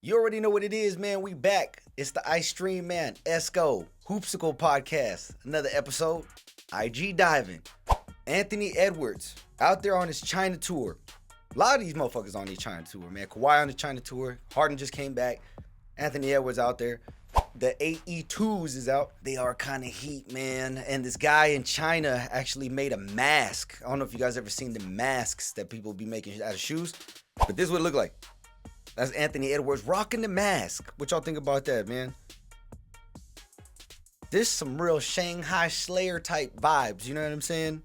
You already know what it is, man. We back. It's the Ice Stream Man, Esco, Hoopsicle Podcast. Another episode. IG diving. Anthony Edwards out there on his China tour. A lot of these motherfuckers on his China tour, man. Kawhi on the China tour. Harden just came back. Anthony Edwards out there. The AE2s is out. They are kind of heat, man. And this guy in China actually made a mask. I don't know if you guys ever seen the masks that people be making out of shoes, but this is what it looked like. That's Anthony Edwards rocking the mask. What y'all think about that, man? This some real Shanghai Slayer type vibes, you know what I'm saying?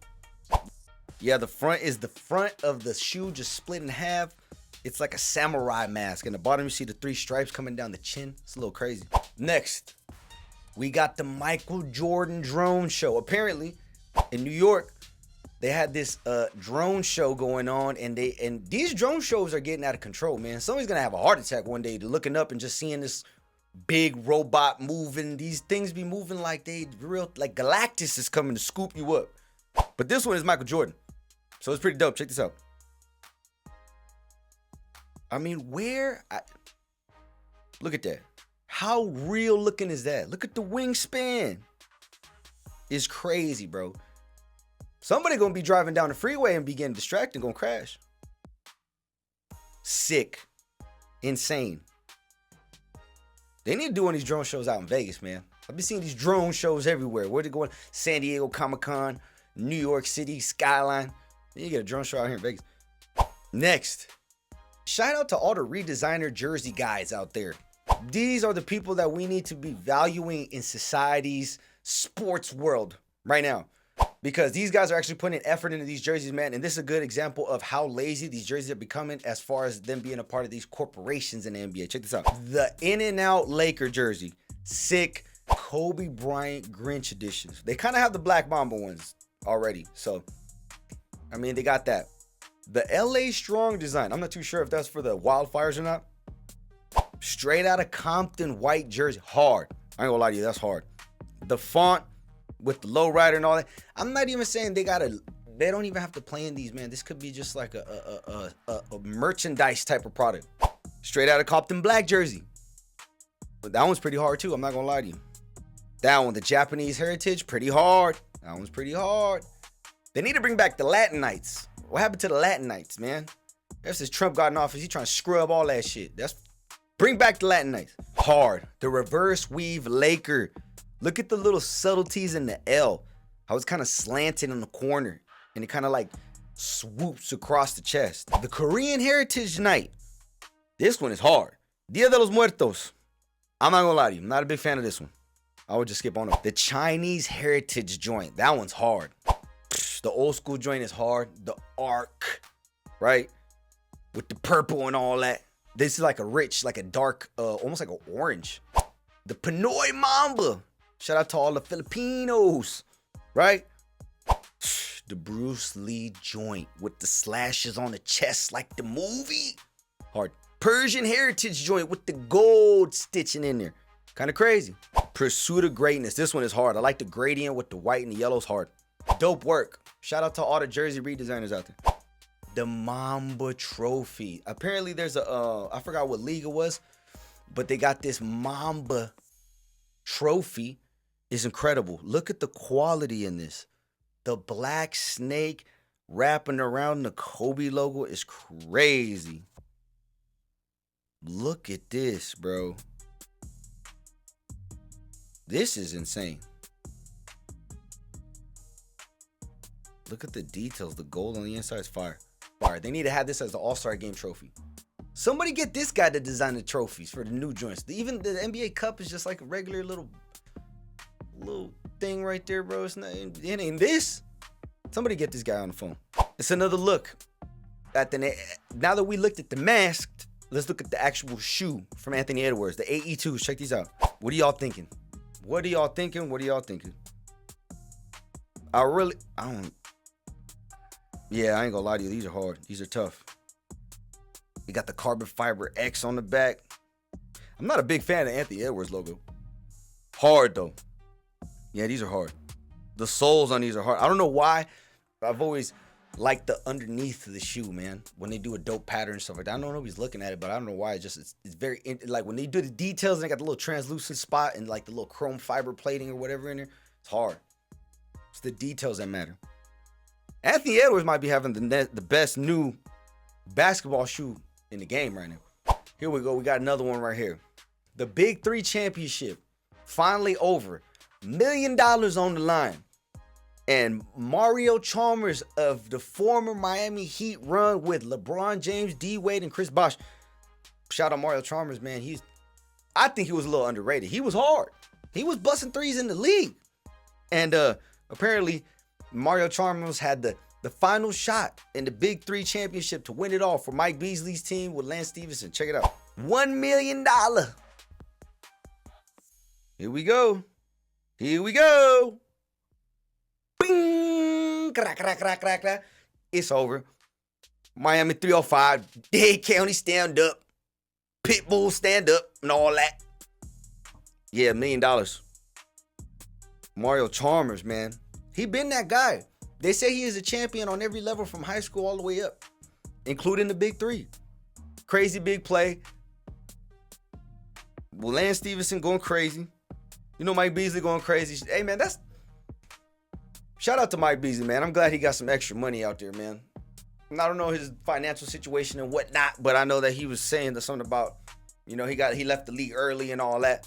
Yeah, the front is the front of the shoe just split in half. It's like a samurai mask. And the bottom, you see the 3 stripes coming down the chin. It's a little crazy. Next, we got the Michael Jordan drone show. Apparently, in New York, they had this drone show going on, and these drone shows are getting out of control, man. Somebody's gonna have a heart attack one day looking up and just seeing this big robot moving. These things be moving like they real, like Galactus is coming to scoop you up. But this one is Michael Jordan, so it's pretty dope. Check this out. I mean, look at that. How real looking is that? Look at the wingspan. It's crazy, bro. Somebody gonna be driving down the freeway and be getting distracted and gonna crash. Sick. Insane. They need to do one of these drone shows out in Vegas, man. I've been seeing these drone shows everywhere. Where they going? San Diego Comic-Con, New York City, Skyline. Then you get a drone show out here in Vegas. Next. Shout out to all the redesigner jersey guys out there. These are the people that we need to be valuing in society's sports world right now. Because these guys are actually putting effort into these jerseys, man. And this is a good example of how lazy these jerseys are becoming as far as them being a part of these corporations in the NBA. Check this out. The In-N-Out Laker jersey. Sick Kobe Bryant Grinch editions. They kind of have the Black Mamba ones already. So, I mean, they got that. The LA Strong design. I'm not too sure if that's for the Wildfires or not. Straight out of Compton white jersey. Hard. I ain't gonna lie to you, that's hard. The font with the lowrider and all that. I'm not even saying they don't even have to play in these, man. This could be just like a merchandise type of product. Straight out of Compton black jersey. But that one's pretty hard too, I'm not gonna lie to you. That one, the Japanese heritage, pretty hard. That one's pretty hard. They need to bring back the Latin Knights. What happened to the Latin Knights, man? Ever since Trump got in office, he trying to scrub all that shit. Bring back the Latin Knights. Hard. The reverse weave Laker. Look at the little subtleties in the L. How it's kind of slanted in the corner. And it kind of like swoops across the chest. The Korean Heritage Knight. This one is hard. Dia de los Muertos. I'm not gonna lie to you. I'm not a big fan of this one. I would just skip on it. The Chinese Heritage joint. That one's hard. The old school joint is hard. The arc, right? With the purple and all that. This is like a rich, like a dark, almost like an orange. The Pinoy Mamba. Shout out to all the Filipinos, right? The Bruce Lee joint with the slashes on the chest like the movie. Hard. Persian Heritage joint with the gold stitching in there. Kind of crazy. Pursuit of Greatness. This one is hard. I like the gradient with the white and the yellow's hard. Dope work. Shout out to all the jersey redesigners out there. The Mamba Trophy. Apparently there's I forgot what league it was, but they got this Mamba Trophy. It's incredible. Look at the quality in this. The black snake wrapping around the Kobe logo is crazy. Look at this, bro. This is insane. Look at the details. The gold on the inside is fire. Fire. They need to have this as the All-Star Game trophy. Somebody get this guy to design the trophies for the new joints. Even the NBA Cup is just like a regular little thing right there, bro. It ain't this. Somebody get this guy on the phone. It's another look at now that we looked at the mask, let's look at the actual shoe from Anthony Edwards, the AE2s. Check these out. What are y'all thinking? What are y'all thinking? What are y'all thinking? Yeah, I ain't gonna lie to you. These are hard. These are tough. You got the carbon fiber X on the back. I'm not a big fan of Anthony Edwards logo. Hard though. Yeah, these are hard. The soles on these are hard. I don't know why. I've always like the underneath of the shoe, man. When they do a dope pattern and stuff like that. I don't know if he's looking at it, but I don't know why. It's very, like when they do the details and they got the little translucent spot and like the little chrome fiber plating or whatever in there. It's hard. It's the details that matter. Anthony Edwards might be having the best new basketball shoe in the game right now. Here we go. We got another one right here. The Big Three Championship finally over. $1 million on the line. And Mario Chalmers of the former Miami Heat run with LeBron James, D Wade, and Chris Bosh. Shout out Mario Chalmers, man. I think he was a little underrated. He was hard. He was busting threes in the league. And apparently Mario Chalmers had the final shot in the Big Three Championship to win it all for Mike Beasley's team with Lance Stevenson. Check it out. $1 million. Here we go. Here we go. Bing! Crack, crack, crack, crack, crack. It's over. Miami 305. Dade County stand up. Pitbull stand up and all that. Yeah, $1 million. Mario Chalmers, man. He been that guy. They say he is a champion on every level from high school all the way up, including the Big Three. Crazy big play. Lance Stevenson going crazy. You know, Mike Beasley going crazy. Hey, man, shout out to Mike Beasley, man. I'm glad he got some extra money out there, man. And I don't know his financial situation and whatnot, but I know that he was saying something about, you know, he left the league early and all that.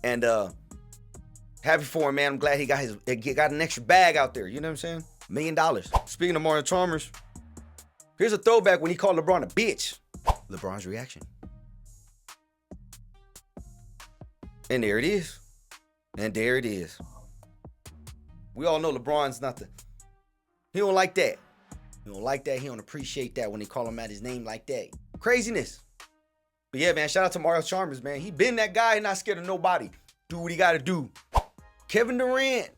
And happy for him, man. I'm glad he got an extra bag out there. You know what I'm saying? $1 million. Speaking of Mario Chalmers, here's a throwback when he called LeBron a bitch. LeBron's reaction. And there it is. And there it is. We all know LeBron's he don't like that. He don't like that. He don't appreciate that when they call him out his name like that. Craziness. But yeah, man, shout out to Mario Chalmers, man. He been that guy, not scared of nobody. Do what he got to do. Kevin Durant,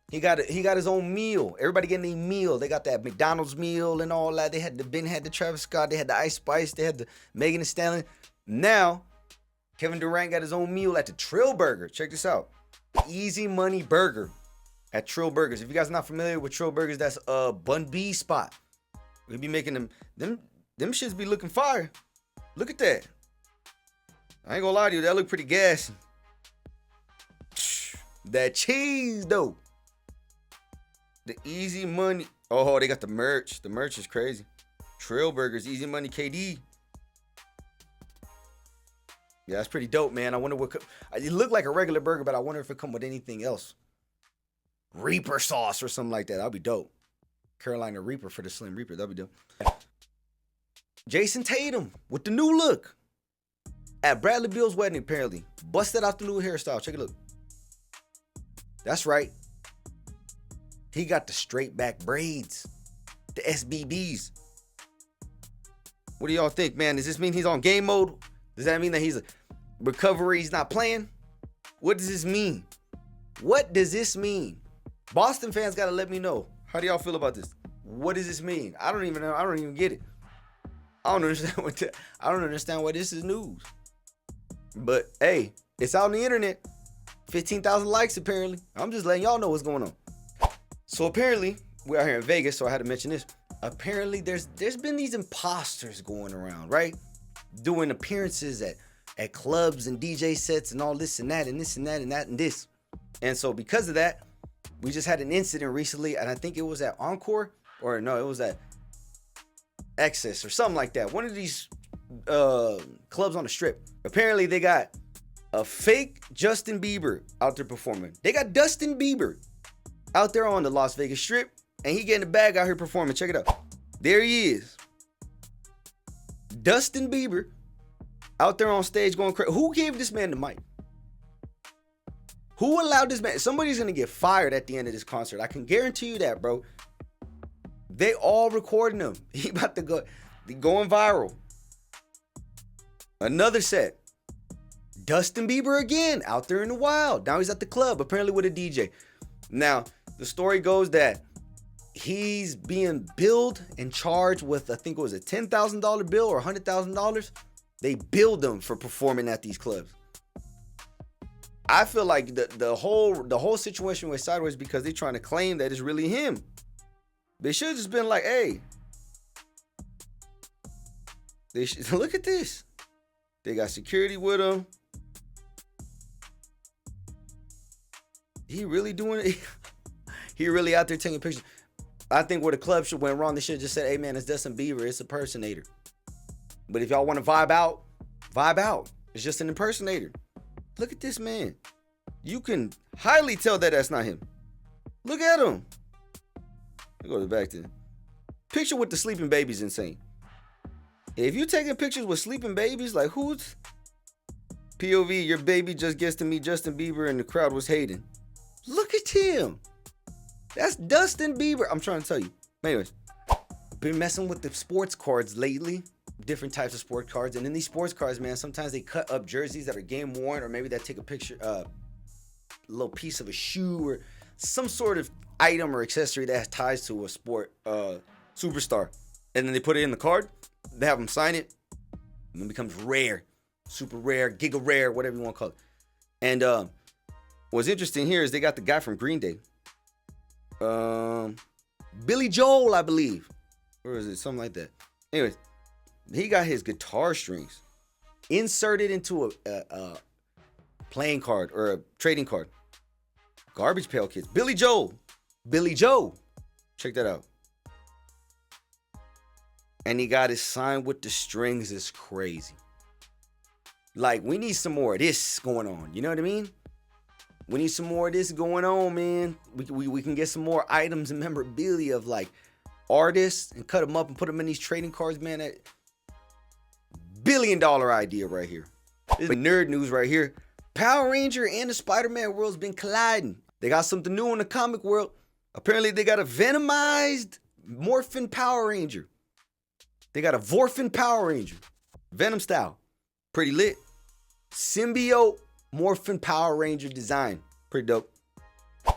he got his own meal. Everybody getting a meal. They got that McDonald's meal and all that. They had the Travis Scott. They had the Ice Spice. They had the Megan Thee Stallion. Now, Kevin Durant got his own meal at the Trill Burger. Check this out. The Easy Money Burger at Trill Burgers. If you guys are not familiar with Trill Burgers, that's a Bun B spot. We be making them shits be looking fire. Look at that. I ain't gonna lie to you, that look pretty gassy. That cheese though. The Easy Money. Oh, they got the merch. The merch is crazy. Trill Burgers, Easy Money KD. Yeah, that's pretty dope, man. I wonder it looked like a regular burger, but I wonder if it come with anything else. Reaper sauce or something like that. That'd be dope. Carolina Reaper for the Slim Reaper. That'd be dope. Jason Tatum with the new look. At Bradley Beal's wedding, apparently. Busted out the new hairstyle. Check it out. That's right. He got the straight back braids. The SBBs. What do y'all think, man? Does this mean he's on game mode? Does that mean that he's a recovery? He's not playing? What does this mean? What does this mean? Boston fans got to let me know. How do y'all feel about this? What does this mean? I don't even know. I don't even get it. I don't understand why this is news. But hey, it's out on the internet. 15,000 likes apparently. I'm just letting y'all know what's going on. So apparently, we're out here in Vegas, so I had to mention this. Apparently, there's been these imposters going around, right? Doing appearances at clubs and DJ sets and all this and that and this and that and that and this. And so because of that, we just had an incident recently, and I think it was at Encore, or no, it was at Excess or something like that. One of these clubs on the Strip. Apparently, they got a fake Justin Bieber out there performing. They got Dustin Bieber out there on the Las Vegas Strip, and he getting the bag out here performing. Check it out. There he is. Dustin Bieber out there on stage going crazy. Who gave this man the mic? Who allowed this man? Somebody's going to get fired at the end of this concert. I can guarantee you that, bro. They all recording him. He about to go going viral. Another set. Dustin Bieber again out there in the wild. Now he's at the club, apparently with a DJ. Now, the story goes that he's being billed and charged with, I think it was a $10,000 bill or $100,000. They billed him for performing at these clubs. I feel like the whole situation was sideways because they're trying to claim that it's really him. They should have just been like, hey, look at this. They got security with them. He really doing it. He really out there taking pictures. I think where the club should went wrong, they should have just said, hey man, it's Justin Bieber, it's an impersonator. But if y'all want to vibe out, vibe out. It's just an impersonator. Look at this man. You can highly tell that that's not him. Look at him. Let me go back to picture with the sleeping baby's insane. If you taking pictures with sleeping babies, like who's POV, your baby just gets to meet Justin Bieber and the crowd was hating. Look at him. That's Dustin Bieber. I'm trying to tell you. Anyways, been messing with the sports cards lately. Different types of sports cards. And in these sports cards, man, sometimes they cut up jerseys that are game worn, or maybe they take a picture, a little piece of a shoe or some sort of item or accessory that ties to a sport superstar. And then they put it in the card. They have them sign it. And it becomes rare. Super rare, giga rare, whatever you want to call it. And what's interesting here is they got the guy from Green Day. Billy Joel, I believe. Or is it something like that? Anyways, he got his guitar strings inserted into a playing card or a trading card. Garbage Pail Kids. Billy Joel. Billy Joe. Check that out. And he got his sign with the strings. Is crazy. Like, we need some more of this going on. You know what I mean? We need some more of this going on, man. We can get some more items and memorabilia of like artists and cut them up and put them in these trading cards, man. That $1 billion idea right here. This is nerd news right here. Power Ranger and the Spider-Man world's been colliding. They got something new in the comic world. Apparently they got a venomized Morphin Power Ranger. They got a Vorphin Power Ranger. Venom style. Pretty lit. Symbiote Morphin Power Ranger design. Pretty dope.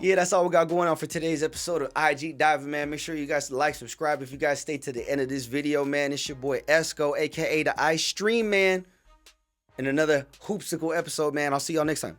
Yeah, that's all we got going on for today's episode of IG Diving, man. Make sure you guys like, subscribe if you guys stay to the end of this video, man. It's your boy Esco, aka the Ice Stream Man. In another Hoopsicle episode, man. I'll see y'all next time.